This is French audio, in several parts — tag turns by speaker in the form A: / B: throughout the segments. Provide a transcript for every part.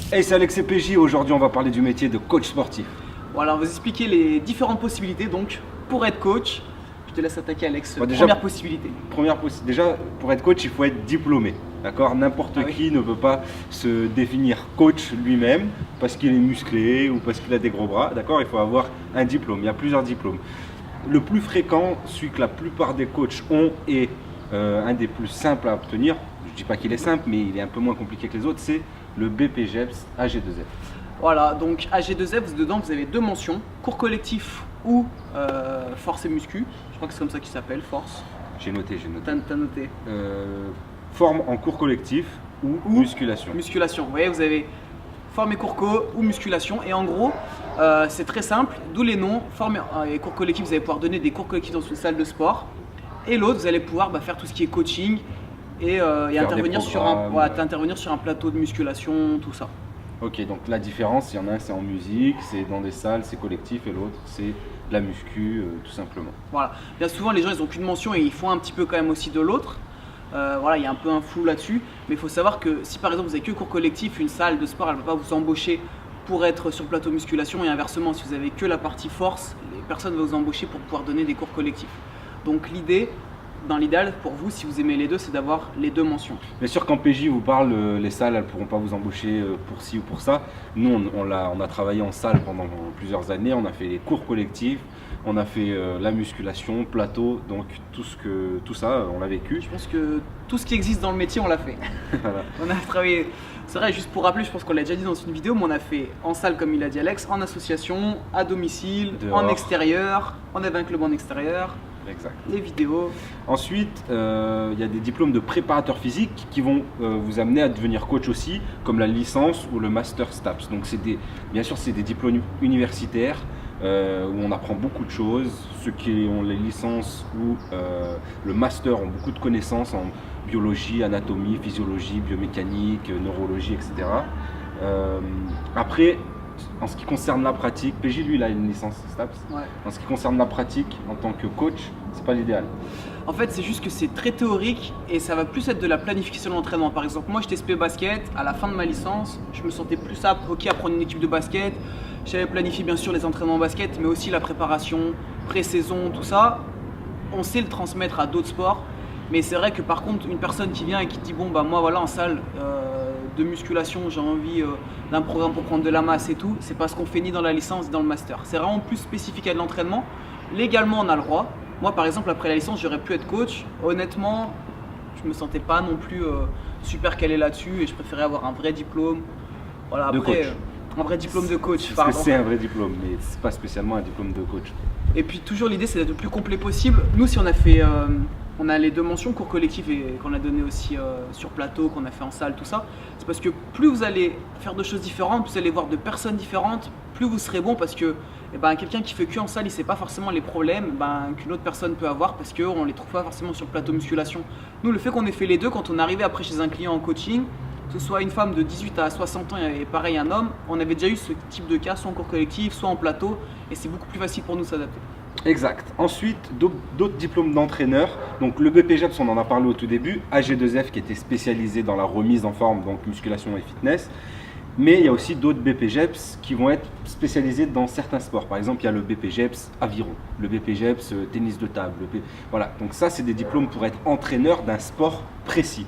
A: Hey, c'est Alex CPJ. Aujourd'hui, on va parler du métier de coach sportif.
B: Voilà, on va vous expliquer les différentes possibilités donc pour être coach. Je te laisse attaquer Alex.
A: Déjà,
B: Première possibilité.
A: Déjà, pour être coach, il faut être diplômé. D'accord? N'importe
B: oui.
A: qui ne peut pas se définir coach lui-même parce qu'il est musclé ou parce qu'il a des gros bras. D'accord? Il faut avoir un diplôme. Il y a plusieurs diplômes. Le plus fréquent, celui que la plupart des coachs ont et un des plus simples à obtenir, je ne dis pas qu'il est simple, mais il est un peu moins compliqué que les autres, c'est le BPJEPS AG2F.
B: Voilà, donc AG2F, dedans vous avez deux mentions, cours collectif ou force et muscu. Je crois que c'est comme ça qu'il s'appelle, force.
A: J'ai noté.
B: T'as noté.
A: Forme en cours collectif ou musculation.
B: Musculation. Vous voyez, vous avez forme et cours co ou musculation. Et en gros, c'est très simple, d'où les noms. Forme et cours collectif, vous allez pouvoir donner des cours collectifs dans une salle de sport. Et l'autre, vous allez pouvoir faire tout ce qui est coaching et intervenir sur un plateau de musculation, tout ça.
A: Ok, donc la différence, il y en a un c'est en musique, c'est dans des salles, c'est collectif, et l'autre c'est la muscu, tout simplement.
B: Voilà. Bien souvent, les gens ils n'ont qu'une mention et ils font un petit peu quand même aussi de l'autre. Voilà, il y a un peu un flou là-dessus. Mais il faut savoir que si par exemple vous avez que cours collectif, une salle de sport, elle ne va pas vous embaucher pour être sur le plateau musculation, et inversement, si vous avez que la partie force, les personnes vont vous embaucher pour pouvoir donner des cours collectifs. Donc l'idée, dans l'idéal pour vous, si vous aimez les deux, c'est d'avoir les deux mentions.
A: Bien sûr, quand PJ vous parle, les salles, elles ne pourront pas vous embaucher pour ci ou pour ça. Nous, on a travaillé en salle pendant plusieurs années, on a fait les cours collectifs, on a fait la musculation, plateau, donc tout ça, on l'a vécu.
B: Je pense que tout ce qui existe dans le métier, on l'a fait.
A: Voilà.
B: On a travaillé, c'est vrai, juste pour rappeler, je pense qu'on l'a déjà dit dans une vidéo, mais on a fait en salle, comme il a dit Alex, en association, à domicile,
A: dehors,
B: en extérieur, on avait un club en extérieur.
A: Exact.
B: Les vidéos.
A: Ensuite, il y a des diplômes de préparateur physique qui vont vous amener à devenir coach aussi, comme la licence ou le master STAPS. Donc bien sûr, c'est des diplômes universitaires où on apprend beaucoup de choses. Ceux qui ont les licences ou le master ont beaucoup de connaissances en biologie, anatomie, physiologie, biomécanique, neurologie, etc. Après, en ce qui concerne la pratique, PJ lui il a une licence STAPS.
B: Ouais.
A: En ce qui concerne la pratique, en tant que coach, c'est pas l'idéal.
B: En fait, c'est juste que c'est très théorique et ça va plus être de la planification de l'entraînement. Par exemple, moi j'étais SP basket, à la fin de ma licence, je me sentais plus ok à prendre une équipe de basket. J'avais planifié bien sûr les entraînements basket, mais aussi la préparation, pré-saison, tout ça. On sait le transmettre à d'autres sports. Mais c'est vrai que par contre, une personne qui vient et qui dit bon bah moi voilà en salle de musculation, j'ai envie d'un programme pour prendre de la masse et tout, c'est pas ce qu'on fait ni dans la licence ni dans le master. C'est vraiment plus spécifique à de l'entraînement. Légalement, on a le droit. Moi par exemple, après la licence, j'aurais pu être coach. Honnêtement, je me sentais pas non plus super calé là-dessus et je préférais avoir un vrai diplôme. Voilà,
A: De
B: après,
A: coach.
B: Un vrai diplôme de coach.
A: Parce que c'est un vrai diplôme, mais c'est pas spécialement un diplôme de coach.
B: Et puis toujours l'idée c'est d'être le plus complet possible. Nous si on a fait, on a les deux mentions cours collectif et qu'on a donné aussi sur plateau, qu'on a fait en salle, tout ça. C'est parce que plus vous allez faire de choses différentes, plus vous allez voir de personnes différentes, plus vous serez bon parce que quelqu'un qui fait que en salle, il sait pas forcément les problèmes qu'une autre personne peut avoir parce qu'on les trouve pas forcément sur le plateau musculation. Nous le fait qu'on ait fait les deux, quand on arrivait après chez un client en coaching, que ce soit une femme de 18 à 60 ans et pareil un homme, on avait déjà eu ce type de cas, soit en cours collectif, soit en plateau, et c'est beaucoup plus facile pour nous de s'adapter.
A: Exact. Ensuite, d'autres diplômes d'entraîneur. Donc le BPJEPS, on en a parlé au tout début. AG2F qui était spécialisé dans la remise en forme, donc musculation et fitness. Mais il y a aussi d'autres BPJEPS qui vont être spécialisés dans certains sports. Par exemple, il y a le BPJEPS aviron, le BPJEPS tennis de table. Voilà. Donc ça, c'est des diplômes pour être entraîneur d'un sport précis.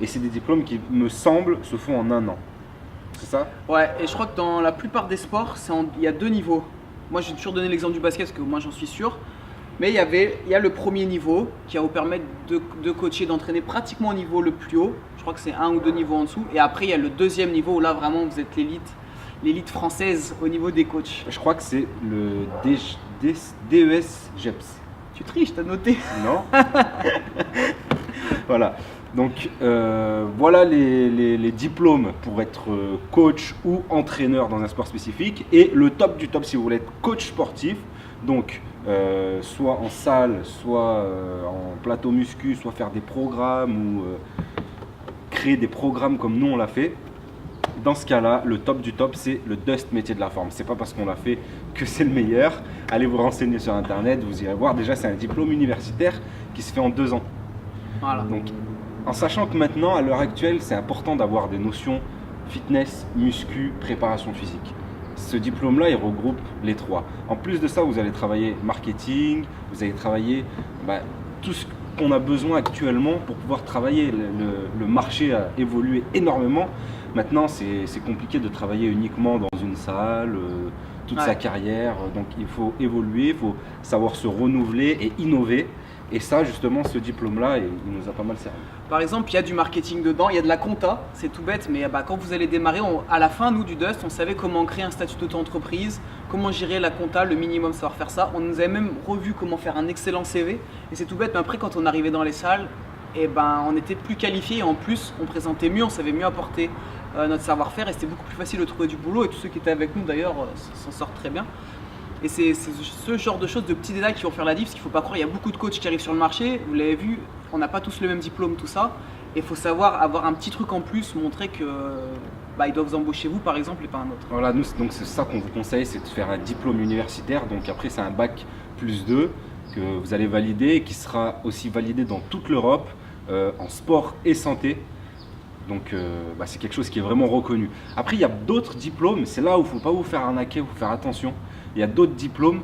A: Et c'est des diplômes qui, me semble, se font en un an. C'est ça?
B: Ouais, et je crois que dans la plupart des sports, il y a deux niveaux. Moi, j'ai toujours donné l'exemple du basket parce que moi, j'en suis sûr. Mais il y a le premier niveau qui va vous permettre de coacher, d'entraîner pratiquement au niveau le plus haut. Je crois que c'est un ou deux niveaux en dessous. Et après, il y a le deuxième niveau où là, vraiment, vous êtes l'élite française au niveau des coachs.
A: Je crois que c'est le DES-JEPS.
B: Tu triches, t'as noté.
A: Non. Voilà. Donc voilà les diplômes pour être coach ou entraîneur dans un sport spécifique. Et le top du top si vous voulez être coach sportif, donc soit en salle, soit en plateau muscu, soit faire des programmes ou créer des programmes comme nous on l'a fait. Dans ce cas-là, le top du top, c'est le Dust métier de la forme. C'est pas parce qu'on l'a fait que c'est le meilleur. Allez vous renseigner sur internet, vous irez voir. Déjà, c'est un diplôme universitaire qui se fait en 2 ans.
B: Voilà.
A: Donc, en sachant que maintenant, à l'heure actuelle, c'est important d'avoir des notions fitness, muscu, préparation physique. Ce diplôme-là, il regroupe les trois. En plus de ça, vous allez travailler marketing, vous allez travailler tout ce qu'on a besoin actuellement pour pouvoir travailler. Le marché a évolué énormément. Maintenant, c'est compliqué de travailler uniquement dans une salle toute sa carrière. Donc, il faut évoluer, il faut savoir se renouveler et innover. Et ça, justement, ce diplôme-là, il nous a pas mal servi.
B: Par exemple, il y a du marketing dedans, il y a de la compta, c'est tout bête, mais quand vous allez démarrer, à la fin, nous, du Dust, on savait comment créer un statut d'auto-entreprise, comment gérer la compta, le minimum, savoir faire ça. On nous avait même revu comment faire un excellent CV. Et c'est tout bête, mais après, quand on arrivait dans les salles, on était plus qualifié et en plus, on présentait mieux, on savait mieux apporter notre savoir-faire et c'était beaucoup plus facile de trouver du boulot. Et tous ceux qui étaient avec nous, d'ailleurs, s'en sortent très bien. Et c'est ce genre de choses, de petits détails qui vont faire la diff, parce qu'il ne faut pas croire, il y a beaucoup de coachs qui arrivent sur le marché, vous l'avez vu, on n'a pas tous le même diplôme, tout ça. Et il faut savoir avoir un petit truc en plus, montrer que ils doivent vous embaucher vous par exemple et pas un autre.
A: Voilà, nous donc c'est ça qu'on vous conseille, c'est de faire un diplôme universitaire. Donc après c'est un bac +2 que vous allez valider et qui sera aussi validé dans toute l'Europe en sport et santé. Donc c'est quelque chose qui est vraiment reconnu. Après il y a d'autres diplômes, c'est là où il ne faut pas vous faire arnaquer, il faut faire attention. Il y a d'autres diplômes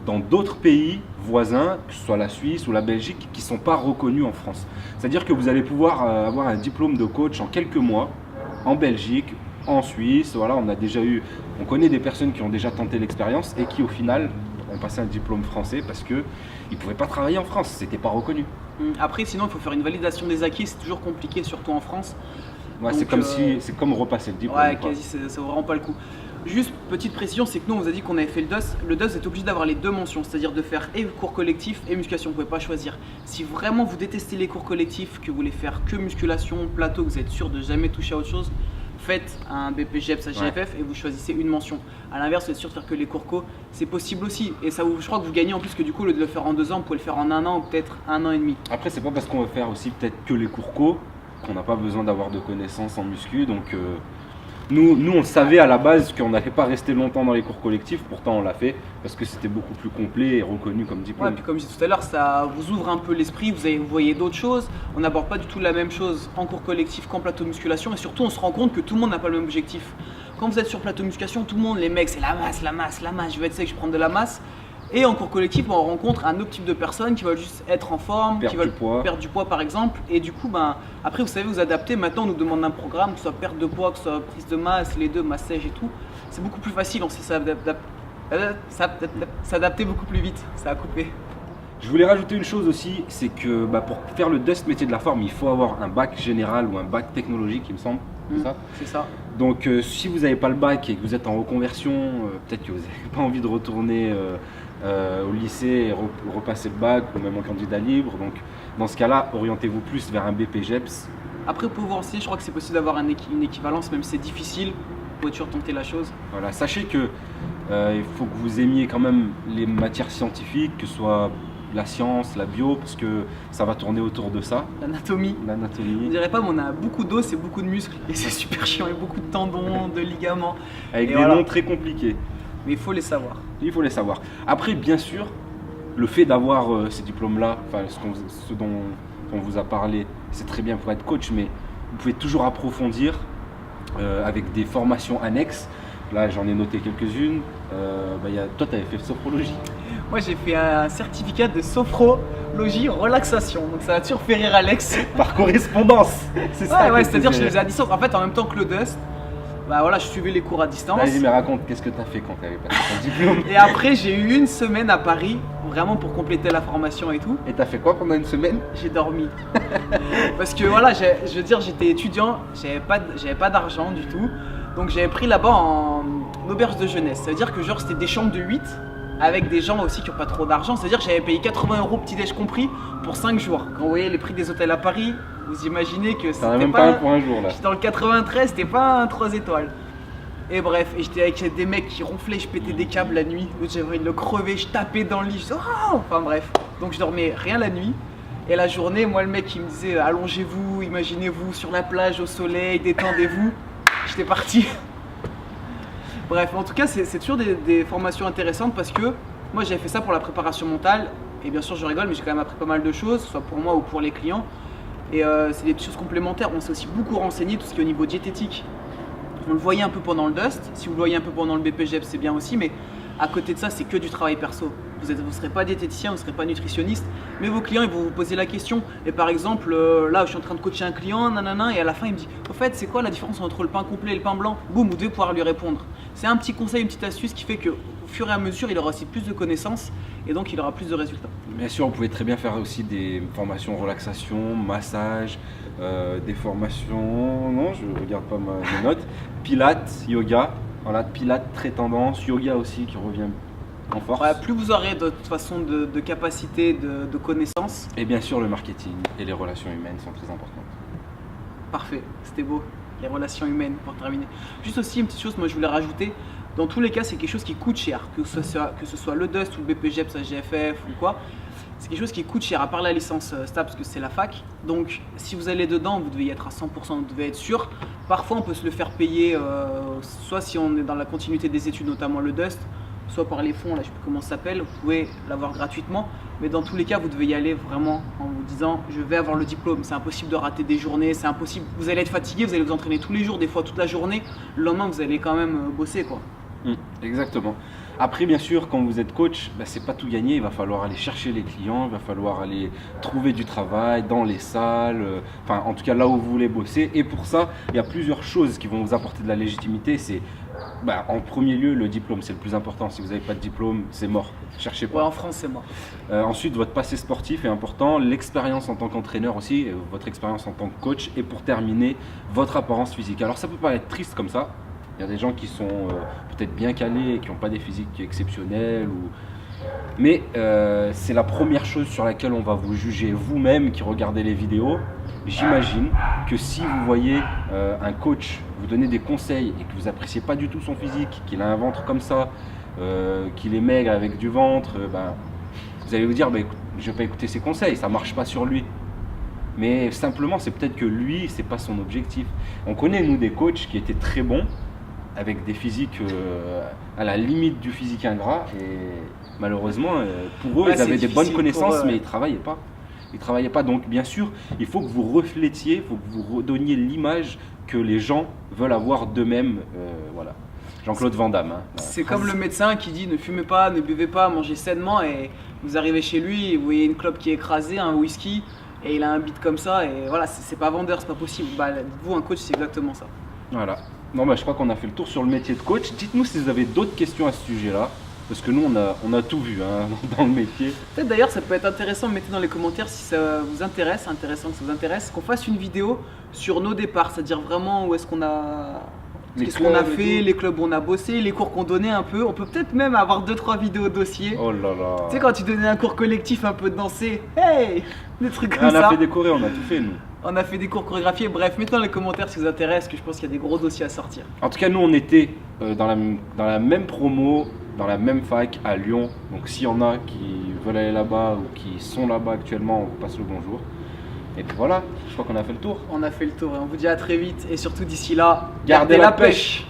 A: dans d'autres pays voisins, que ce soit la Suisse ou la Belgique, qui ne sont pas reconnus en France. C'est-à-dire que vous allez pouvoir avoir un diplôme de coach en quelques mois, en Belgique, en Suisse. Voilà, on connaît des personnes qui ont déjà tenté l'expérience et qui au final ont passé un diplôme français parce qu'ils ne pouvaient pas travailler en France, c'était pas reconnu.
B: Après, sinon, il faut faire une validation des acquis, c'est toujours compliqué, surtout en France.
A: Ouais, c'est comme repasser le diplôme.
B: Ouais, quasi, ça vaut vraiment pas le coup. Juste petite précision, c'est que nous on vous a dit qu'on avait fait le DOS. Le DOS est obligé d'avoir les deux mentions, c'est-à-dire de faire et cours collectifs et musculation, vous pouvez pas choisir. Si vraiment vous détestez les cours collectifs, que vous voulez faire que musculation, plateau, que vous êtes sûr de jamais toucher à autre chose, faites un BPGEPS, GFF et vous choisissez une mention. A l'inverse, vous êtes sûr de faire que les cours co, c'est possible aussi. Et ça, je crois que vous gagnez en plus que du coup, au lieu de le faire en 2 ans, vous pouvez le faire en 1 an ou peut-être 1 an et demi.
A: Après, c'est pas parce qu'on veut faire aussi peut-être que les cours co qu'on n'a pas besoin d'avoir de connaissances en muscu. Donc nous on savait à la base qu'on n'allait pas rester longtemps dans les cours collectifs, pourtant on l'a fait parce que c'était beaucoup plus complet et reconnu comme diplôme.
B: Ouais, puis comme je disais tout à l'heure, ça vous ouvre un peu l'esprit, vous voyez d'autres choses. On n'aborde pas du tout la même chose en cours collectif qu'en plateau musculation et surtout on se rend compte que tout le monde n'a pas le même objectif. Quand vous êtes sur plateau musculation, tout le monde, les mecs, c'est la masse, je vais être sec, je prends de la masse. Et en cours collectif, on rencontre un autre type de personnes qui veulent juste être en forme, qui veulent perdre du poids par exemple. Et du coup, après vous savez vous adapter. Maintenant on nous demande un programme, que ce soit perte de poids, que ce soit prise de masse, les deux, massage et tout. C'est beaucoup plus facile, on sait s'adapter beaucoup plus vite, ça a coupé.
A: Je voulais rajouter une chose aussi, c'est que pour faire le DUST métier de la forme, il faut avoir un bac général ou un bac technologique, il me semble.
B: C'est ça.
A: Donc si vous n'avez pas le bac et que vous êtes en reconversion, peut-être que vous n'avez pas envie de retourner au lycée et repasser le bac ou même en candidat libre. Donc dans ce cas-là, orientez-vous plus vers un BPGEPS.
B: Après pour vous aussi, je crois que c'est possible d'avoir une équivalence, même si c'est difficile, vous pouvez toujours tenter la chose.
A: Voilà, sachez que il faut que vous aimiez quand même les matières scientifiques, que ce soit la science, la bio, parce que ça va tourner autour de ça.
B: L'anatomie. On dirait pas, mais on a beaucoup d'os et beaucoup de muscles et c'est super chiant, et beaucoup de tendons, de ligaments.
A: Avec des noms très compliqués.
B: Mais il faut les savoir.
A: Il faut les savoir. Après, bien sûr, le fait d'avoir ces diplômes-là, ce dont on vous a parlé, c'est très bien pour être coach, mais vous pouvez toujours approfondir avec des formations annexes. Là, j'en ai noté quelques-unes. Toi, tu avais fait sophrologie.
B: Moi, j'ai fait un certificat de sophrologie relaxation. Donc, ça va toujours faire rire Alex.
A: Par correspondance. C'est ça.
B: Ouais, c'est-à-dire que je le faisais à distance. En fait, en même temps que le DUST, je suivais les cours à distance.
A: Vas-y, mais raconte, qu'est-ce que tu as fait quand tu avais passé ton diplôme?
B: Et après, j'ai eu une semaine à Paris, vraiment pour compléter la formation et tout.
A: Et tu as fait quoi pendant une semaine?
B: J'ai dormi. Parce que voilà, je veux dire, j'étais étudiant, j'avais pas d'argent du tout. Donc j'avais pris là-bas en auberge de jeunesse. Ça veut dire que genre c'était des chambres de 8 avec des gens aussi qui n'ont pas trop d'argent. C'est-à-dire que j'avais payé 80 € petit-déj compris pour 5 jours. Quand vous voyez les prix des hôtels à Paris, vous imaginez que c'était
A: même pas un pour un jour là.
B: J'étais dans le 93, c'était pas un 3 étoiles. Et bref, et j'étais avec des mecs qui ronflaient, je pétais des câbles la nuit. J'avais envie de le crever, je tapais dans le lit, je disais, oh enfin bref. Donc je dormais rien la nuit. Et la journée, moi le mec il me disait allongez-vous, imaginez-vous sur la plage au soleil, détendez-vous. J'étais parti. Bref, en tout cas, c'est toujours des formations intéressantes parce que moi j'avais fait ça pour la préparation mentale. Et bien sûr, je rigole, mais j'ai quand même appris pas mal de choses, soit pour moi ou pour les clients. Et c'est des petites choses complémentaires. On s'est aussi beaucoup renseigné, tout ce qui est au niveau diététique. On le voyait un peu pendant le Dust. Si vous le voyez un peu pendant le BPGEP, c'est bien aussi. Mais à côté de ça, c'est que du travail perso. Vous ne serez pas diététicien, vous ne serez pas nutritionniste. Mais vos clients, ils vont vous poser la question. Et par exemple, là, je suis en train de coacher un client, nanana, et à la fin, il me dit au fait, c'est quoi la différence entre le pain complet et le pain blanc? Boum, vous devez pouvoir lui répondre. C'est un petit conseil, une petite astuce qui fait qu'au fur et à mesure, il aura aussi plus de connaissands et donc il aura plus de résultats.
A: Bien sûr, vous pouvez très bien faire aussi des formations relaxation, massage, des formations, non, je regarde pas mes notes, pilates, yoga, voilà, pilates très tendance, yoga aussi qui revient en force.
B: Ouais, plus vous aurez de toute façon de capacités, de connaissances.
A: Et bien sûr, le marketing et les relations humaines sont très importantes.
B: Parfait, c'était beau. Les relations humaines pour terminer. Juste aussi une petite chose, moi je voulais rajouter. Dans tous les cas, c'est quelque chose qui coûte cher, que ce soit le Dust ou le BPGEPS, GFF ou quoi. C'est quelque chose qui coûte cher, à part la licence STAPS, parce que c'est la fac. Donc, si vous allez dedans, vous devez y être à 100%, vous devez être sûr. Parfois, on peut se le faire payer, soit si on est dans la continuité des études, notamment le Dust, soit par les fonds, là je sais plus comment ça s'appelle, vous pouvez l'avoir gratuitement. Mais dans tous les cas, vous devez y aller vraiment en vous disant je vais avoir le diplôme. C'est impossible de rater des journées, c'est impossible. Vous allez être fatigué, vous allez vous entraîner tous les jours, des fois toute la journée. Le lendemain, vous allez quand même bosser quoi.
A: Exactement. Après, bien sûr, quand vous êtes coach, c'est pas tout gagné. Il va falloir aller chercher les clients, il va falloir aller trouver du travail dans les salles, enfin, en tout cas là où vous voulez bosser. Et pour ça, il y a plusieurs choses qui vont vous apporter de la légitimité. C'est en premier lieu le diplôme, c'est le plus important. Si vous n'avez pas de diplôme, c'est mort. Cherchez pas.
B: Ouais, en France, c'est mort.
A: Ensuite, votre passé sportif est important, l'expérience en tant qu'entraîneur aussi, votre expérience en tant que coach. Et pour terminer, votre apparence physique. Alors, ça peut paraître triste comme ça. Il y a des gens qui sont peut-être bien calés et qui n'ont pas des physiques exceptionnelles. Mais c'est la première chose sur laquelle on va vous juger vous-même qui regardez les vidéos. J'imagine que si vous voyez un coach vous donner des conseils et que vous n'appréciez pas du tout son physique, qu'il a un ventre comme ça, qu'il est maigre avec du ventre, vous allez vous dire écoute, je ne vais pas écouter ses conseils, ça ne marche pas sur lui. Mais simplement, c'est peut-être que lui, ce n'est pas son objectif. On connaît, nous, des coachs qui étaient très bons, avec des physiques à la limite du physique ingrat, et malheureusement pour eux ils avaient des bonnes connaissances mais ils travaillaient pas. Donc bien sûr il faut que vous reflétiez, il faut que vous redonniez l'image que les gens veulent avoir d'eux-mêmes. Voilà, Jean-Claude Van Damme,
B: c'est comme le médecin qui dit ne fumez pas, ne buvez pas, mangez sainement, et vous arrivez chez lui et vous voyez une clope qui est écrasée, un whisky, et il a un beat comme ça, et voilà, c'est pas vendeur, c'est pas possible. Vous, un coach, c'est exactement ça.
A: Voilà. Non, je crois qu'on a fait le tour sur le métier de coach. Dites-nous si vous avez d'autres questions à ce sujet-là, parce que nous, on a tout vu dans le métier.
B: Peut-être d'ailleurs, ça peut être intéressant, mettez dans les commentaires si ça vous intéresse, qu'on fasse une vidéo sur nos départs, c'est-à-dire vraiment où est-ce qu'on a... Qu'est-ce qu'on a fait, les clubs où on a bossé, les cours qu'on donnait un peu. On peut peut-être même avoir 2-3 vidéos dossiers.
A: Oh là là.
B: Tu sais, quand tu donnais un cours collectif un peu dansé, hey, des trucs comme ça.
A: On a fait des chorés, on a tout fait nous.
B: On a fait des cours chorégraphiés. Bref, mettez dans les commentaires si vous intéresse, que je pense qu'il y a des gros dossiers à sortir.
A: En tout cas, nous, on était dans la même promo, dans la même fac à Lyon. Donc, s'il y en a qui veulent aller là-bas ou qui sont là-bas actuellement, on vous passe le bonjour. Et puis voilà, je crois qu'on a fait le tour.
B: On a fait le tour et on vous dit à très vite. Et surtout d'ici là,
A: gardez la pêche.